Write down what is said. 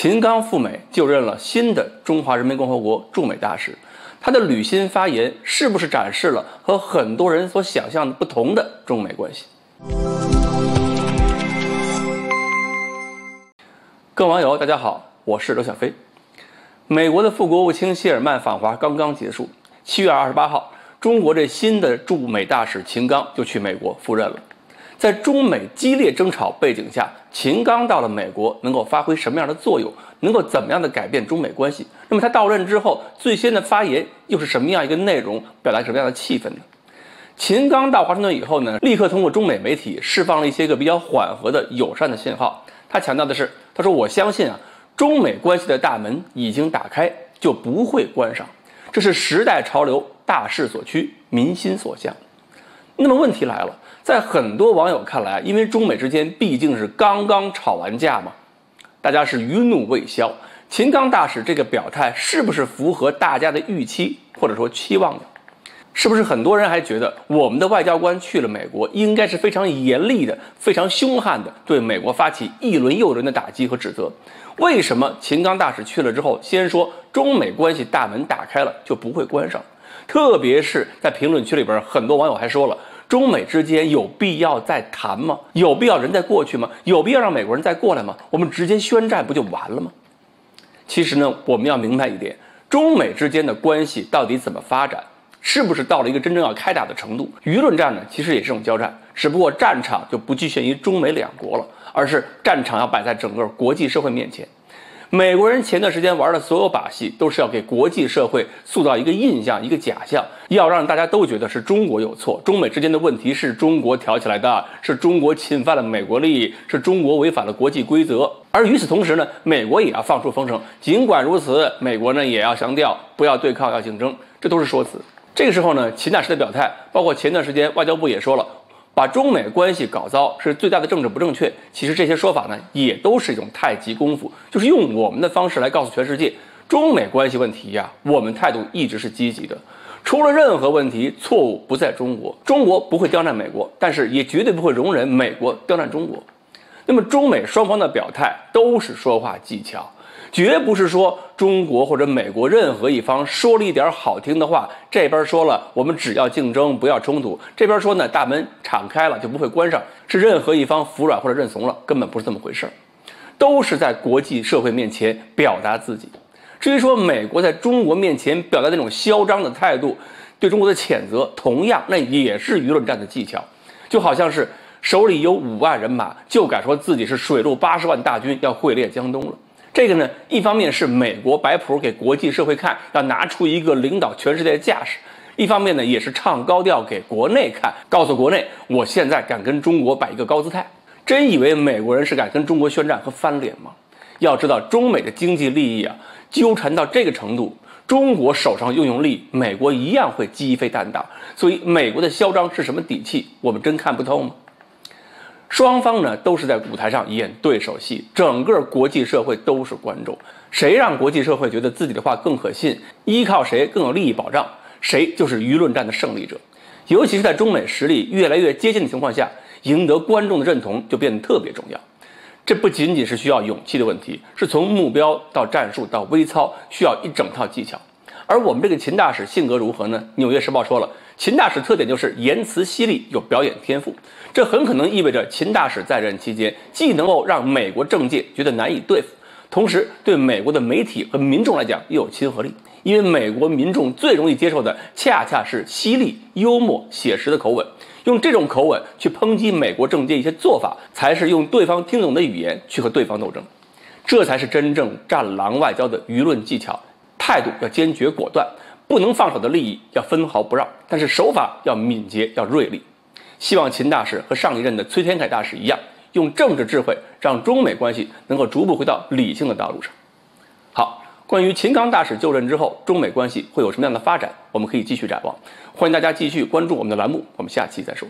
秦刚赴美就任了新的中华人民共和国驻美大使，他的履新发言是不是展示了和很多人所想象的不同的中美关系？各位网友，大家好，我是刘小飞。美国的副国务卿谢尔曼访华刚刚结束，7月28号，中国这新的驻美大使秦刚就去美国赴任了。在中美激烈争吵背景下，秦刚到了美国能够发挥什么样的作用，能够怎么样的改变中美关系？那么他到任之后最先的发言又是什么样一个内容，表达什么样的气氛呢？秦刚到华盛顿以后呢，立刻通过中美媒体释放了一些个比较缓和的友善的信号。他强调的是，他说我相信中美关系的大门已经打开，就不会关上，这是时代潮流，大势所趋，民心所向。那么问题来了，在很多网友看来，因为中美之间毕竟是刚刚吵完架嘛，大家是余怒未消。秦刚大使这个表态是不是符合大家的预期或者说期望呢？是不是很多人还觉得我们的外交官去了美国，应该是非常严厉的、非常凶悍的对美国发起一轮又一轮的打击和指责？为什么秦刚大使去了之后，先说中美关系大门打开了就不会关上？特别是在评论区里边，很多网友还说了，中美之间有必要再谈吗？有必要人再过去吗？有必要让美国人再过来吗？我们直接宣战不就完了吗？其实呢，我们要明白一点，中美之间的关系到底怎么发展，是不是到了一个真正要开打的程度？舆论战呢，其实也是一种交战，只不过战场就不局限于中美两国了，而是战场要摆在整个国际社会面前。美国人前段时间玩的所有把戏，都是要给国际社会塑造一个印象、一个假象，要让大家都觉得是中国有错，中美之间的问题是中国挑起来的，是中国侵犯了美国利益，是中国违反了国际规则。而与此同时呢，美国也要放出风声，尽管如此，美国呢也要强调不要对抗，要竞争，这都是说辞。这个时候呢，秦大使的表态，包括前段时间外交部也说了，把中美关系搞糟是最大的政治不正确。其实这些说法呢，也都是一种太极功夫，就是用我们的方式来告诉全世界，中美关系问题呀，我们态度一直是积极的。出了任何问题，错误不在中国，中国不会刁难美国，但是也绝对不会容忍美国刁难中国。那么中美双方的表态都是说话技巧，绝不是说中国或者美国任何一方说了一点好听的话，这边说了我们只要竞争不要冲突，这边说呢大门敞开了就不会关上，是任何一方服软或者认怂了，根本不是这么回事，都是在国际社会面前表达自己。至于说美国在中国面前表达那种嚣张的态度，对中国的谴责，同样那也是舆论战的技巧，就好像是手里有5万人马，就敢说自己是水陆80万大军要会猎江东了。这个呢，一方面是美国摆谱给国际社会看，要拿出一个领导全世界的架势；一方面呢，也是唱高调给国内看，告诉国内我现在敢跟中国摆一个高姿态。真以为美国人是敢跟中国宣战和翻脸吗？要知道，中美的经济利益纠缠到这个程度，中国手上用力，美国一样会鸡飞蛋打。所以，美国的嚣张是什么底气？我们真看不透吗？双方呢都是在舞台上演对手戏，整个国际社会都是观众，谁让国际社会觉得自己的话更可信，依靠谁更有利益保障，谁就是舆论战的胜利者。尤其是在中美实力越来越接近的情况下，赢得观众的认同就变得特别重要。这不仅仅是需要勇气的问题，是从目标到战术到微操，需要一整套技巧。而我们这个秦大使性格如何呢？纽约时报说了，秦大使特点就是言辞犀利，有表演天赋。这很可能意味着秦大使在任期间，既能够让美国政界觉得难以对付，同时对美国的媒体和民众来讲又有亲和力。因为美国民众最容易接受的恰恰是犀利、幽默、写实的口吻，用这种口吻去抨击美国政界一些做法，才是用对方听懂的语言去和对方斗争。这才是真正战狼外交的舆论技巧。态度要坚决果断，不能放手的利益要分毫不让，但是手法要敏捷，要锐利。希望秦大使和上一任的崔天凯大使一样，用政治智慧让中美关系能够逐步回到理性的道路上。好，关于秦刚大使就任之后，中美关系会有什么样的发展，我们可以继续展望。欢迎大家继续关注我们的栏目，我们下期再说。